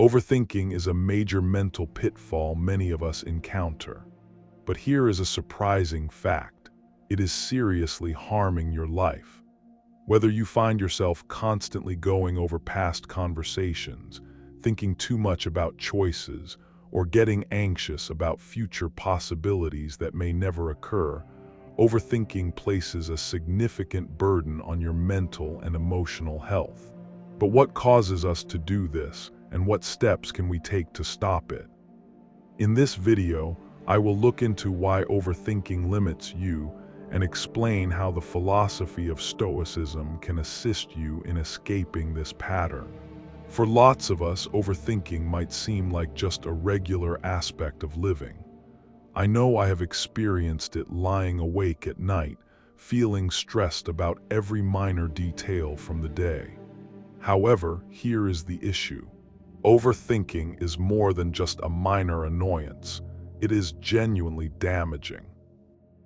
Overthinking is a major mental pitfall many of us encounter. But here is a surprising fact. It is seriously harming your life. Whether you find yourself constantly going over past conversations, thinking too much about choices, or getting anxious about future possibilities that may never occur, overthinking places a significant burden on your mental and emotional health. But what causes us to do this, and what steps can we take to stop it? In this video, I will look into why overthinking limits you and explain how the philosophy of Stoicism can assist you in escaping this pattern. For lots of us, overthinking might seem like just a regular aspect of living. I know I have experienced it lying awake at night, feeling stressed about every minor detail from the day. However, here is the issue. Overthinking is more than just a minor annoyance. It is genuinely damaging.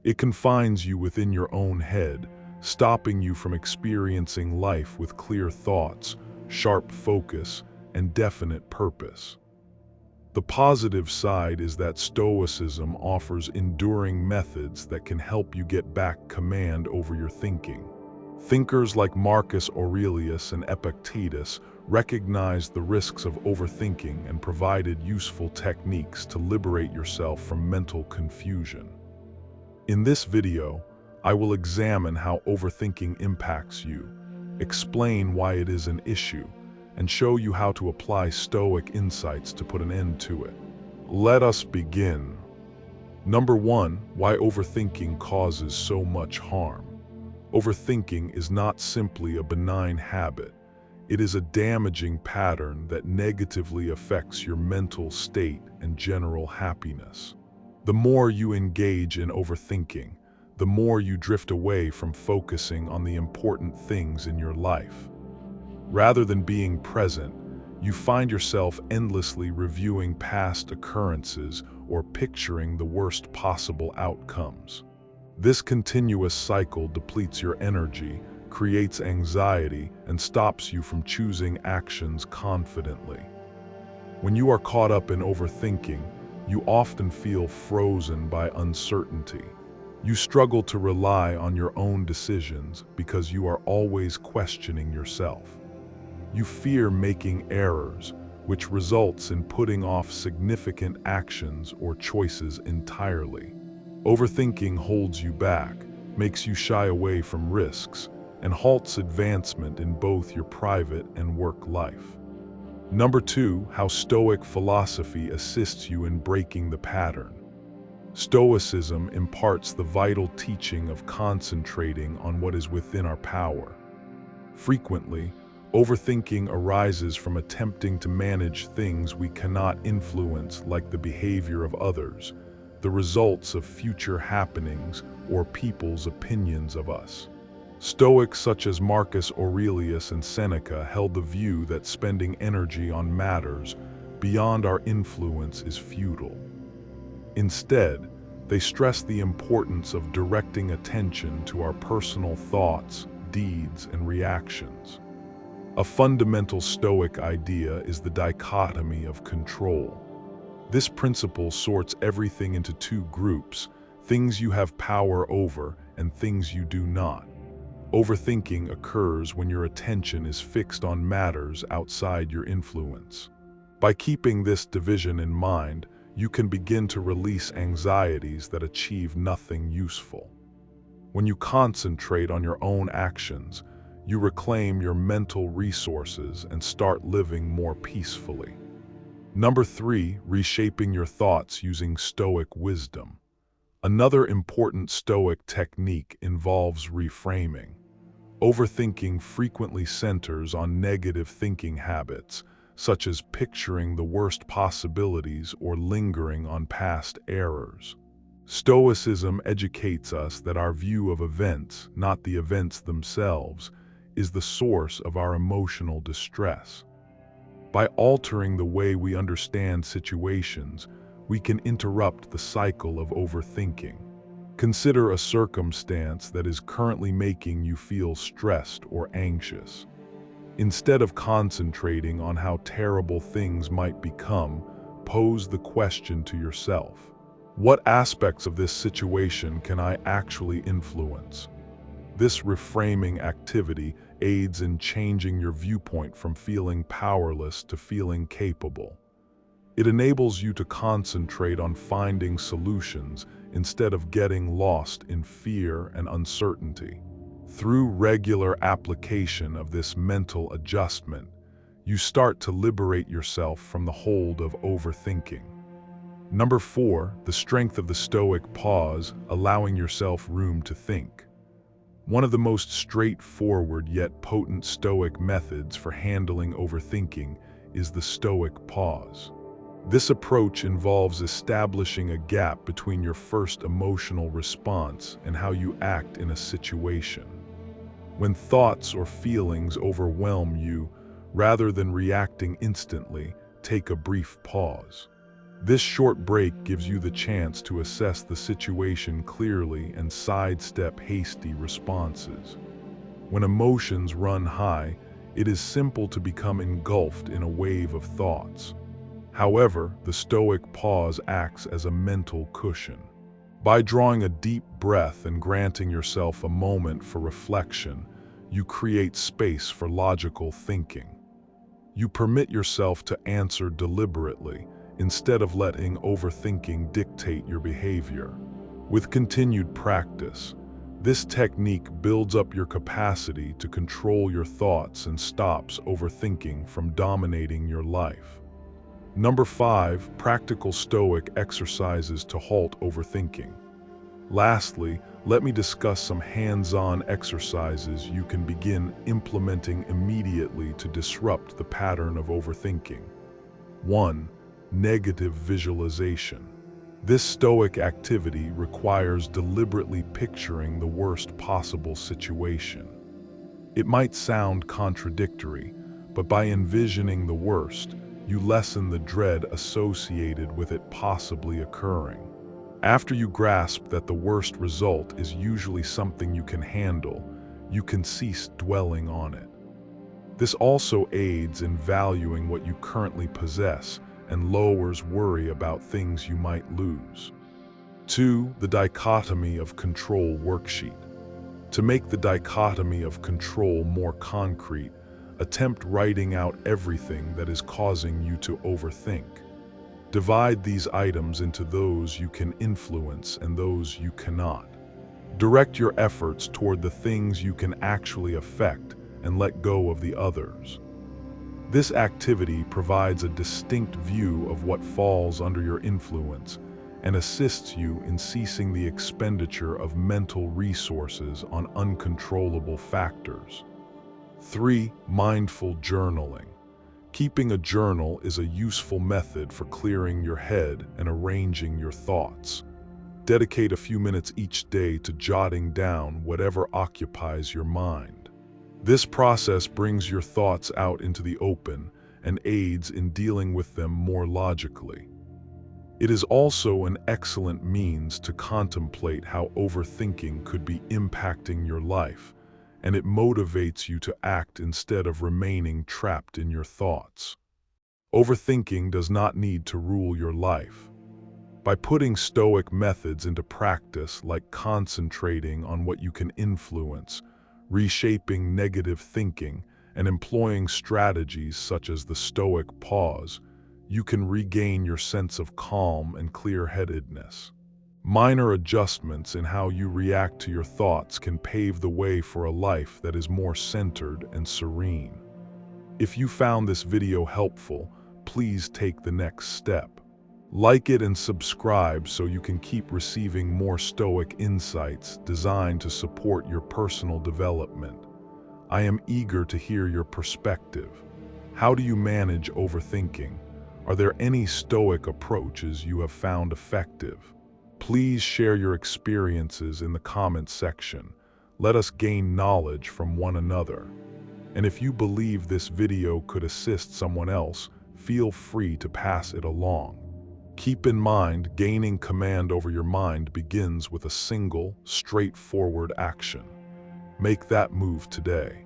It confines you within your own head, stopping you from experiencing life with clear thoughts, sharp focus, and definite purpose. The positive side is that Stoicism offers enduring methods that can help you get back command over your thinking. Thinkers like Marcus Aurelius and Epictetus recognized the risks of overthinking and provided useful techniques to liberate yourself from mental confusion. In this video, I will examine how overthinking impacts you, explain why it is an issue, and show you how to apply Stoic insights to put an end to it. Let us begin. Number 1, why overthinking causes so much harm. Overthinking is not simply a benign habit. It is a damaging pattern that negatively affects your mental state and general happiness. The more you engage in overthinking, the more you drift away from focusing on the important things in your life. Rather than being present, you find yourself endlessly reviewing past occurrences or picturing the worst possible outcomes. This continuous cycle depletes your energy, creates anxiety, and stops you from choosing actions confidently. When you are caught up in overthinking, you often feel frozen by uncertainty. You struggle to rely on your own decisions because you are always questioning yourself. You fear making errors, which results in putting off significant actions or choices entirely. Overthinking holds you back, makes you shy away from risks, and halts advancement in both your private and work life. Number 2, how Stoic philosophy assists you in breaking the pattern. Stoicism imparts the vital teaching of concentrating on what is within our power. Frequently, overthinking arises from attempting to manage things we cannot influence, like the behavior of others, the results of future happenings, or people's opinions of us. Stoics such as Marcus Aurelius and Seneca held the view that spending energy on matters beyond our influence is futile. Instead, they stressed the importance of directing attention to our personal thoughts, deeds, and reactions. A fundamental Stoic idea is the dichotomy of control. This principle sorts everything into two groups: things you have power over and things you do not. Overthinking occurs when your attention is fixed on matters outside your influence. By keeping this division in mind, you can begin to release anxieties that achieve nothing useful. When you concentrate on your own actions, you reclaim your mental resources and start living more peacefully. Number 3, reshaping your thoughts using Stoic wisdom. Another important Stoic technique involves reframing. Overthinking frequently centers on negative thinking habits, such as picturing the worst possibilities or lingering on past errors. Stoicism educates us that our view of events, not the events themselves, is the source of our emotional distress. By altering the way we understand situations, we can interrupt the cycle of overthinking. Consider a circumstance that is currently making you feel stressed or anxious. Instead of concentrating on how terrible things might become, pose the question to yourself: what aspects of this situation can I actually influence? This reframing activity aids in changing your viewpoint from feeling powerless to feeling capable. It enables you to concentrate on finding solutions instead of getting lost in fear and uncertainty. Through regular application of this mental adjustment, you start to liberate yourself from the hold of overthinking. Number 4, the strength of the Stoic pause, allowing yourself room to think. One of the most straightforward yet potent Stoic methods for handling overthinking is the Stoic pause. This approach involves establishing a gap between your first emotional response and how you act in a situation. When thoughts or feelings overwhelm you, rather than reacting instantly, take a brief pause. This short break gives you the chance to assess the situation clearly and sidestep hasty responses. When emotions run high, it is simple to become engulfed in a wave of thoughts. However, the Stoic pause acts as a mental cushion. By drawing a deep breath and granting yourself a moment for reflection, you create space for logical thinking. You permit yourself to answer deliberately, instead of letting overthinking dictate your behavior. With continued practice, this technique builds up your capacity to control your thoughts and stops overthinking from dominating your life. Number 5, practical Stoic exercises to halt overthinking. Lastly, let me discuss some hands-on exercises you can begin implementing immediately to disrupt the pattern of overthinking. 1. Negative visualization. This Stoic activity requires deliberately picturing the worst possible situation. It might sound contradictory, but by envisioning the worst, you lessen the dread associated with it possibly occurring. After you grasp that the worst result is usually something you can handle, you can cease dwelling on it. This also aids in valuing what you currently possess and lowers worry about things you might lose. 2. The dichotomy of control worksheet. To make the dichotomy of control more concrete, attempt writing out everything that is causing you to overthink. Divide these items into those you can influence and those you cannot. Direct your efforts toward the things you can actually affect and let go of the others. This activity provides a distinct view of what falls under your influence and assists you in ceasing the expenditure of mental resources on uncontrollable factors. 3. Mindful journaling. Keeping a journal is a useful method for clearing your head and arranging your thoughts. Dedicate a few minutes each day to jotting down whatever occupies your mind. This process brings your thoughts out into the open and aids in dealing with them more logically. It is also an excellent means to contemplate how overthinking could be impacting your life, and it motivates you to act instead of remaining trapped in your thoughts. Overthinking does not need to rule your life. By putting Stoic methods into practice, like concentrating on what you can influence, reshaping negative thinking, and employing strategies such as the Stoic pause, you can regain your sense of calm and clear-headedness. Minor adjustments in how you react to your thoughts can pave the way for a life that is more centered and serene. If you found this video helpful, please take the next step. Like it and subscribe so you can keep receiving more Stoic insights designed to support your personal development. I am eager to hear your perspective. How do you manage overthinking? Are there any Stoic approaches you have found effective? Please share your experiences in the comments section. Let us gain knowledge from one another. And if you believe this video could assist someone else, feel free to pass it along. Keep in mind, gaining command over your mind begins with a single, straightforward action. Make that move today.